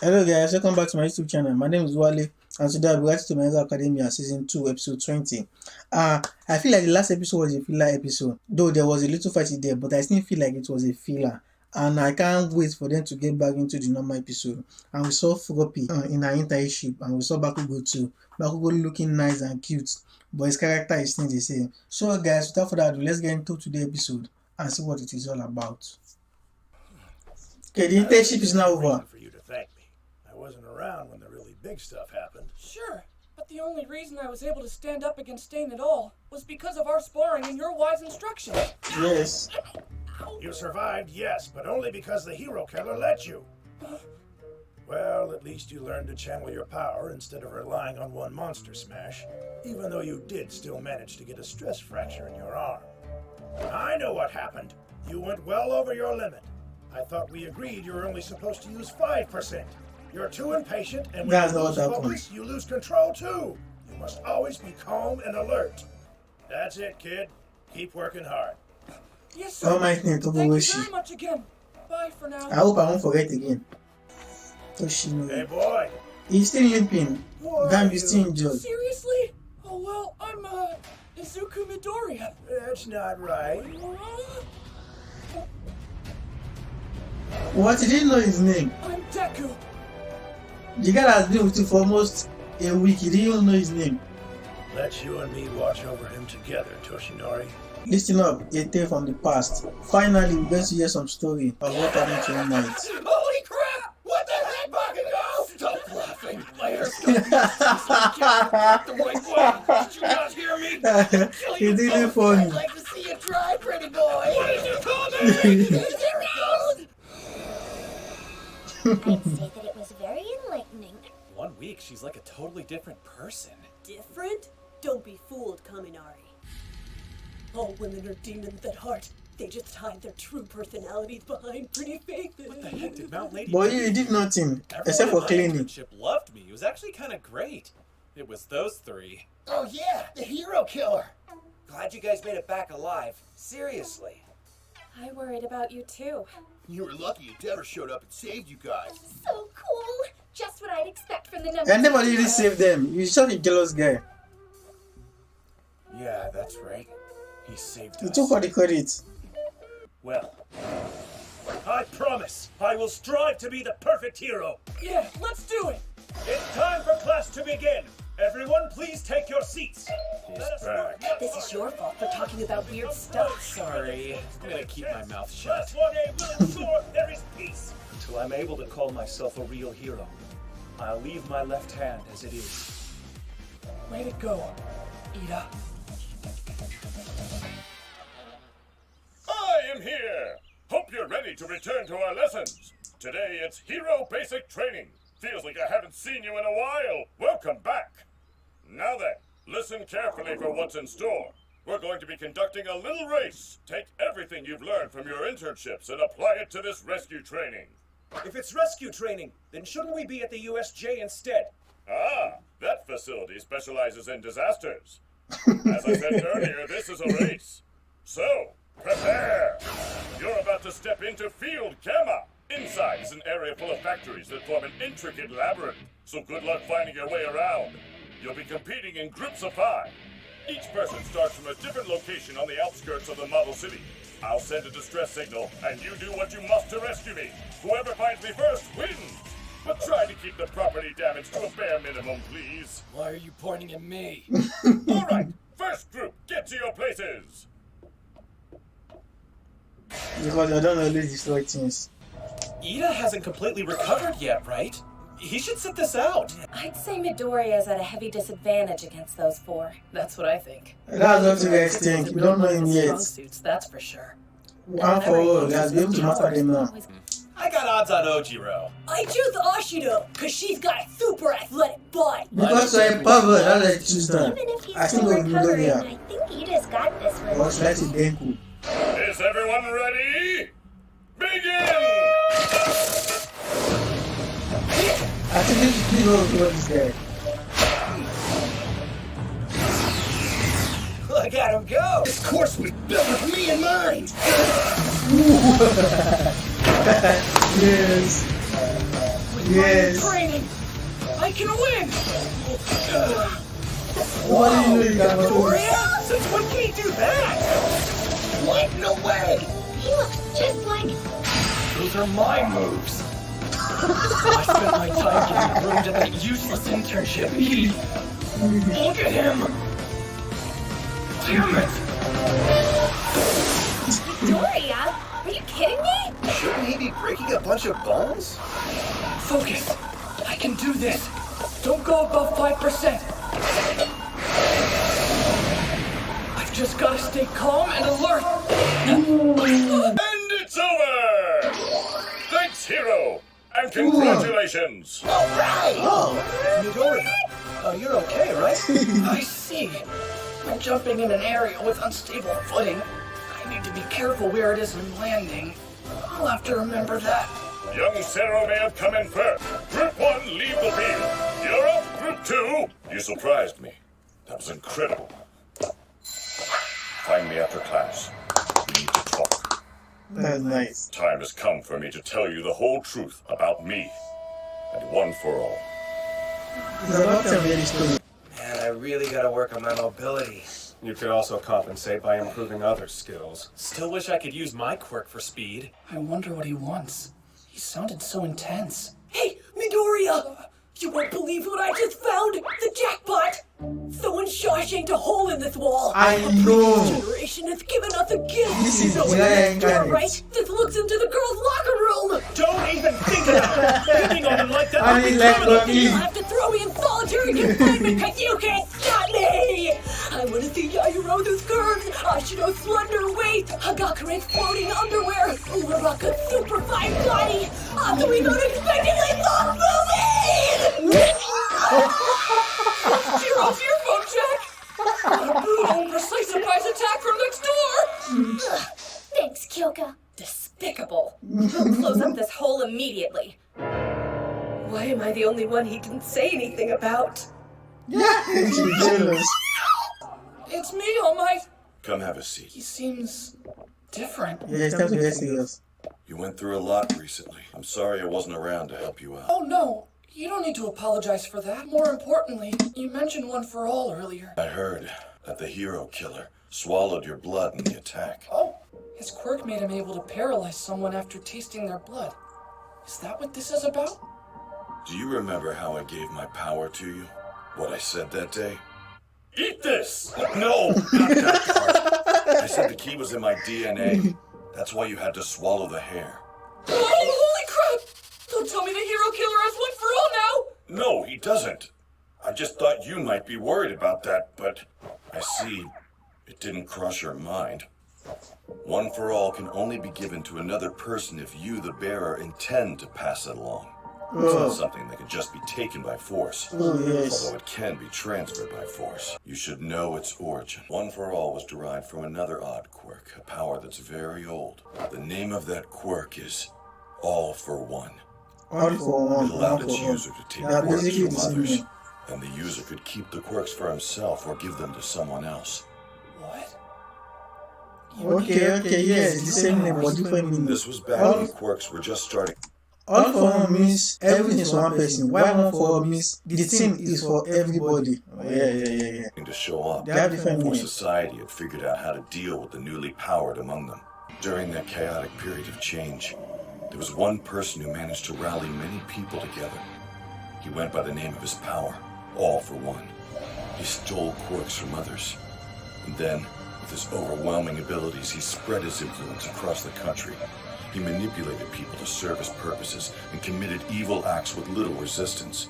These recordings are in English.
Hello guys, welcome back to my YouTube channel. My name is Wale and today I'll be reacting to My Hero Academia Season 2 Episode 20. I feel like the last episode was a filler episode, though there was a little fight there, but I still feel like it was a filler. And I can't wait for them to get back into the normal episode. And we saw Floppy in her entire ship, and we saw Bakugo too. Bakugo looking nice and cute, but his character is still the same. So guys, without further ado, let's get into today's episode and see what it is all about. Okay, the internship is now over. For you to thank me. I wasn't around when the really big stuff happened. Sure, but the only reason I was able to stand up against Stain at all was because of our sparring and your wise instructions. Yes. You survived, yes, but only because the hero killer let you. Well, at least you learned to channel your power instead of relying on one monster smash, even though you did still manage to get a stress fracture in your arm. I know what happened. You went well over your limit. I thought we agreed you were only supposed to use 5%. You're too impatient, and when you lose focus, you lose control too. You must always be calm and alert. That's it, kid. Keep working hard. Yes, sir. Thank you very much again. Bye for now. I hope I won't forget again. Toshino. Hey, boy. He's still limping. Damn, he's still injured. Seriously? Oh, well, I'm, Izuku Midoriya. That's not right. What? He didn't know his name. I'm Deku. The guy has been with you for almost a week. He didn't even know his name. Let you and me watch over him together, Toshinori. Listen up, a tale from the past. Finally, we're going to hear some story of what happened to him night. Holy crap! What the heck, Bakugo? Stop laughing. My hair's the right way. Did you not hear me? He's really funny. I'd like to see you try, pretty boy. What did you call me? I'd say that it was very enlightening. 1 week, she's like a totally different person. Different? Don't be fooled, Kaminari. All women are demons at heart. They just hide their true personalities behind pretty faces. What the heck did Mount Lady But do? he did nothing, Everyone except for in my cleaning. internship loved me. It was actually kind of great. It was those three. Oh yeah, the hero killer. Glad you guys made it back alive. Seriously. I worried about you too. You were lucky Endeavor showed up and saved you guys. So cool. Just what I'd expect from the number. I never really saved them. He's such a jealous guy. Yeah, that's right. He saved He us. took all the credit. Well, I promise I will strive to be the perfect hero. Yeah, let's do it. It's time for class to begin. Everyone, please take your seats. He's back. This is your fault for talking about weird stuff. Sorry. I'm gonna keep my mouth Class shut. 1A will ensure there is peace. Until I'm able to call myself a real hero, I'll leave my left hand as it is. Way to go, Ida. I am here! Hope you're ready to return to our lessons. Today it's Hero Basic Training. Feels like I haven't seen you in a while. Welcome back. Now then, listen carefully for what's in store. We're going to be conducting a little race. Take everything you've learned from your internships and apply it to this rescue training. If it's rescue training, then shouldn't we be at the USJ instead? Ah, that facility specializes in disasters. As I said earlier, this is a race. So, prepare! You're about to step into Field Gamma. Inside is an area full of factories that form an intricate labyrinth, so good luck finding your way around. You'll be competing in groups of 5. Each person starts from a different location on the outskirts of the model city. I'll send a distress signal, and you do what you must to rescue me. Whoever finds me first wins. But try to keep the property damage to a bare minimum, please. Why are you pointing at me? All right, first group, get to your places. Because I don't always destroy things. Ida hasn't completely recovered yet, right? He should sit this out. I'd say Midoriya's at a heavy disadvantage against those four. That's what I think. That's what you guys think. We don't know him yet. Strong suits, that's for sure. One for all, he has been able to master them now. I got odds on Ojiro. I choose Ashido, cause she's got a super athletic butt. Because you're a pervert, I like choose them. Even if he's I think still of recovering, Midoriya. I think Ida's got this one. Or should I say Denku? Is everyone ready? Begin! I think this is what is there. Look at him go! This course was built with me in mind! Yes. Yes. Training. I can win. What do you know you got to do? Gloria? Since when can he do that? What? No way. He looks just like... Those are my moves. I spent my time getting groomed at that useless internship. Look at him. Damn it. Doria? Are you kidding me? Shouldn't he be breaking a bunch of bones? Focus. I can do this. Don't go above 5%. I've just got to stay calm and alert. And it's over! Thanks, Hero! And congratulations! Midoriya, you're okay, right? I see. When jumping in an area with unstable footing, I need to be careful where it is I'm landing. I'll have to remember that. Young Zero may have come in first. Group 1, leave the field. You're up, Group 2. You surprised me. That was incredible. Find me after class. We need to talk. That's nice. Time has come for me to tell you the whole truth about me. And one for all. It's about time we had this story. Man, I really gotta work on my mobility. You could also compensate by improving other skills. Still wish I could use my quirk for speed. I wonder what he wants. He sounded so intense. Hey, Midoriya! You won't believe what I just found! The jackpot! Someone Shawshanked a hole in this wall! I A know. previous generation has given us a gift! This is so where I let's got do it. right! This looks into the girls' locker room! Don't even think about it! Hitting on him like that I would be mean, like, criminal. Rocky. You'll have to throw me in solitary confinement because you can't stop me! I want to see Yairo those curves! Ashido's slender waist! Hagakure's floating underwear! Uraraka's superfine body! Asuri's unexpectedly soft moving! Jiro's earphone check! A brutal, precise surprise attack from next door! Thanks, Kyoka. Despicable. He'll close up this hole immediately. Why am I the only one he didn't say anything about? Yeah, she's jealous. It's me, All Might! Come have a seat. He seems different. Yeah, it's time to get serious. You went through a lot recently. I'm sorry I wasn't around to help you out. Oh no, you don't need to apologize for that. More importantly, you mentioned One for All earlier. I heard that the hero killer swallowed your blood in the attack. Oh, his quirk made him able to paralyze someone after tasting their blood. Is that what this is about? Do you remember how I gave my power to you? What I said that day? Eat this! No, not that part. I said the key was in my DNA. That's why you had to swallow the hair. Oh, holy crap! Don't tell me the hero killer has One for All now! No, he doesn't. I just thought you might be worried about that, but I see it didn't cross your mind. One for All can only be given to another person if you, the bearer, intend to pass it along. It's not something that can just be taken by force. Oh, yes. Although it can be transferred by force. You should know its origin. One for All was derived from another odd quirk, a power that's very old. The name of that quirk is All for One. All for one. It allowed All its for one. user to take Yeah, quirks basically from the same others. thing. And the user could keep the quirks for himself or give them to someone else. What? Okay, yes, it's the same name, but different meaning. This was back when quirks were just starting. All for one means everything is for one person. While one for all means the team is for everybody. Oh, yeah. To show up. They have different Before meanings. society had figured out how to deal with the newly powered among them. During that chaotic period of change, there was one person who managed to rally many people together. He went by the name of his power, All for One. He stole quirks from others. And then, with his overwhelming abilities, he spread his influence across the country. He manipulated people to serve his purposes and committed evil acts with little resistance.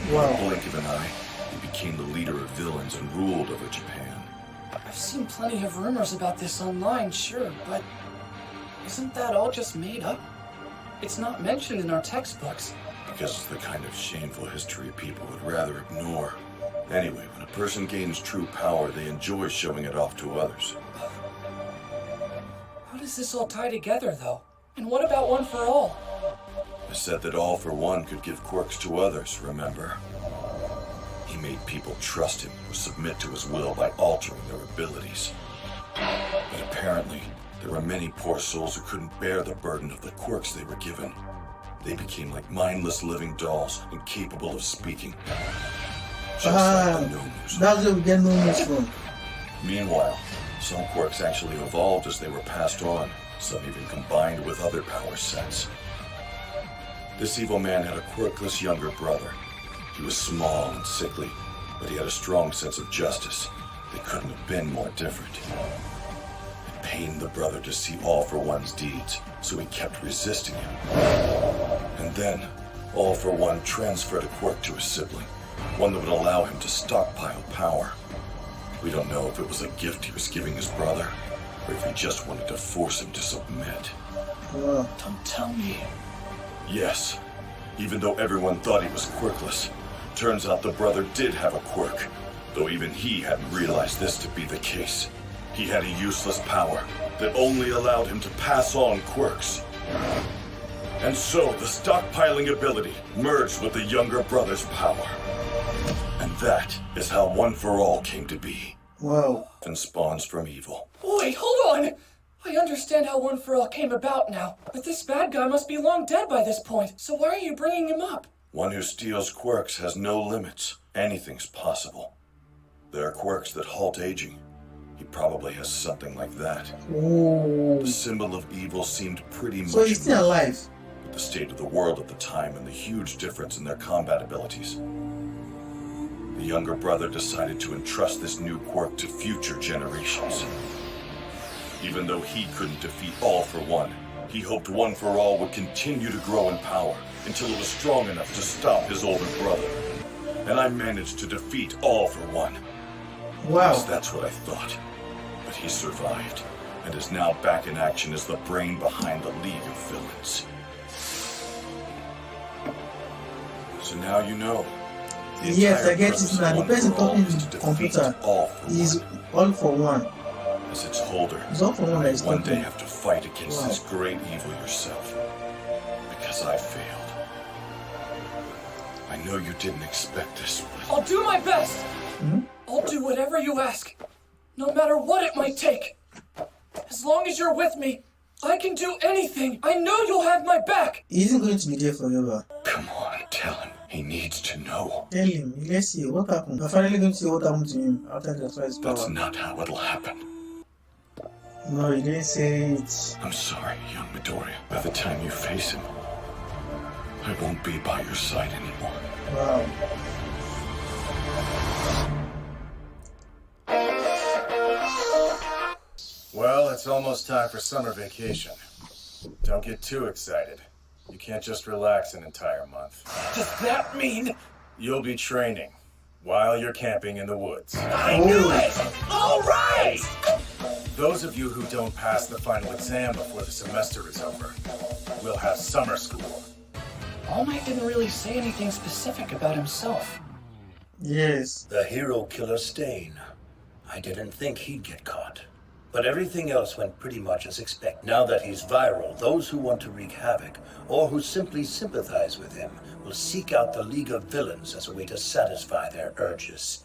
In the Wow. blink of an eye, he became the leader of villains and ruled over Japan. I've seen plenty of rumors about this online, sure, but isn't that all just made up? It's not mentioned in our textbooks. Because it's the kind of shameful history people would rather ignore. Anyway, when a person gains true power, they enjoy showing it off to others. How does this all tie together, though? And what about One for All? I said that All for One could give quirks to others, remember? He made people trust him or submit to his will by altering their abilities. But apparently, there were many poor souls who couldn't bear the burden of the quirks they were given. They became like mindless living dolls, incapable of speaking. Just like the Nomus. That's where we get Nomus from. Meanwhile, some quirks actually evolved as they were passed on, some even combined with other power sets. This evil man had a quirkless younger brother. He was small and sickly, but he had a strong sense of justice. They couldn't have been more different. It pained the brother to see All for One's deeds, so he kept resisting him. And then, All for One transferred a quirk to his sibling, one that would allow him to stockpile power. We don't know if it was a gift he was giving his brother, or if he just wanted to force him to submit. Don't tell me. Yes, even though everyone thought he was quirkless, turns out the brother did have a quirk, though even he hadn't realized this to be the case. He had a useless power that only allowed him to pass on quirks. And so the stockpiling ability merged with the younger brother's power. And that is how One for All came to be. Wow. And spawns from evil. Wait, hold on! I understand how One for All came about now, but this bad guy must be long dead by this point, so why are you bringing him up? One who steals quirks has no limits. Anything's possible. There are quirks that halt aging. He probably has something like that. Oh. The symbol of evil seemed pretty much... So he's still alive? With the state of the world at the time and the huge difference in their combat abilities. The younger brother decided to entrust this new quirk to future generations. Even though he couldn't defeat All for One, he hoped One for All would continue to grow in power until it was strong enough to stop his older brother. And I managed to defeat All for One. Wow. Yes, that's what I thought. But he survived, and is now back in action as the brain behind the League of Villains. So now you know. Yes, I get it now. The person talking to the computer is All for One. As its holder, It's All for One that is one talking. day have to fight against this great evil yourself. Because I failed. I know you didn't expect this, but... I'll do my best! I'll do whatever you ask, no matter what it might take. As long as you're with me, I can do anything. I know you'll have my back. He isn't going to be there forever. Come on, tell him. He needs to know. Tell him. Let's see what happened. We're finally going to see what happened to him after he transferred his power. That's not how it'll happen. No, he didn't say it. I'm sorry, young Midoriya. By the time you face him, I won't be by your side anymore. Wow. Well, it's almost time for summer vacation. Don't get too excited. You can't just relax an entire month. Does that mean... You'll be training while you're camping in the woods. I knew it! All right! Those of you who don't pass the final exam before the semester is over will have summer school. All Might didn't really say anything specific about himself. Yes. The hero killer Stain. I didn't think he'd get caught. But everything else went pretty much as expected. Now that he's viral, those who want to wreak havoc, or who simply sympathize with him, will seek out the League of Villains as a way to satisfy their urges.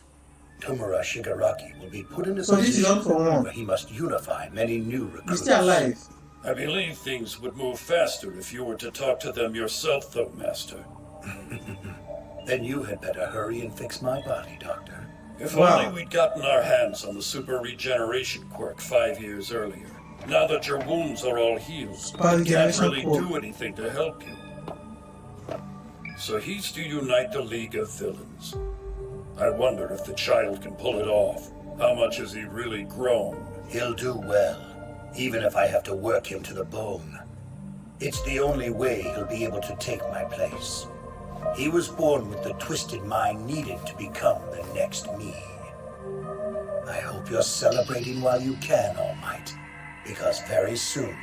Tomura Shigaraki will be put in a So this is All for One. where he must unify many new recruits. He's still alive. I believe things would move faster if you were to talk to them yourself, though, Master. Then you had better hurry and fix my body, Doctor. If only we'd gotten our hands on the super regeneration quirk 5 years earlier. Now that your wounds are all healed, we can't really do anything to help you. So he's to unite the League of Villains. I wonder if the child can pull it off. How much has he really grown? He'll do well, even if I have to work him to the bone. It's the only way he'll be able to take my place. He was born with the twisted mind needed to become the next me. I hope you're celebrating while you can, All Might, because very soon,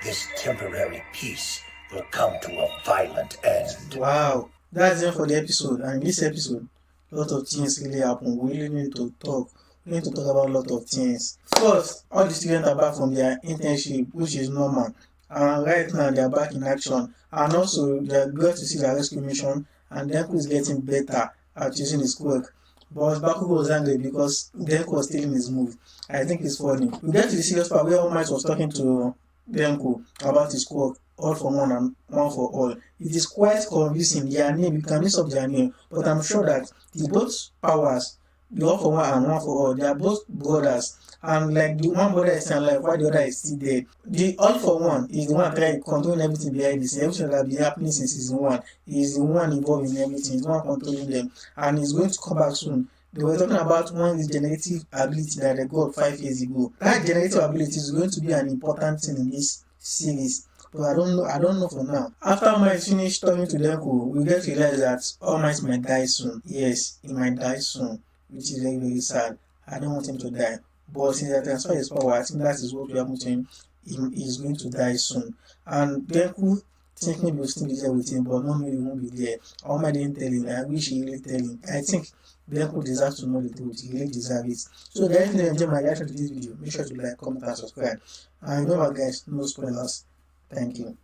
this temporary peace will come to a violent end. Wow. That's it for the episode. And this episode, a lot of things really happen. We really need to talk. We need to talk about a lot of things. First, all the students are back from their internship, which is normal. And right now they are back in action. And also they are glad to see the rescue mission, and Denko is getting better at using his quirk. But Bakugo was angry because Denko was stealing his move. I think it's funny. We get to the serious part where All Might was talking to Denko about his quirk. All for One and One for All. It is quite confusing. Their name, you can mix up their name, but I'm sure that the both powers, the All for One and One for All, they are both brothers. And like the one brother is still alive while the other is still dead. The All for One is the one trying to control everything behind this. Everything that has been happening since season 1. He is the one involved in everything. He's the one controlling them. And he's going to come back soon. They were talking about one with generative ability that they got 5 years ago. That generative ability is going to be an important thing in this series. But I don't know for now. After Might finish talking to Denko, we get to realize that All Might might die soon. Yes, he might die soon, which is very, very sad. I don't want him to die. But since I transfer his power, I think that is what we are putting. He is going to die soon. And Denko think maybe we'll still be there with him, but no, maybe he won't be there. All Might didn't tell him. I wish he really tell him. I think Denko deserves to know the truth. He really deserves it. So guys, if you enjoy my reaction to this video, make sure to like, comment, and subscribe. And remember guys, no spoilers. Thank you.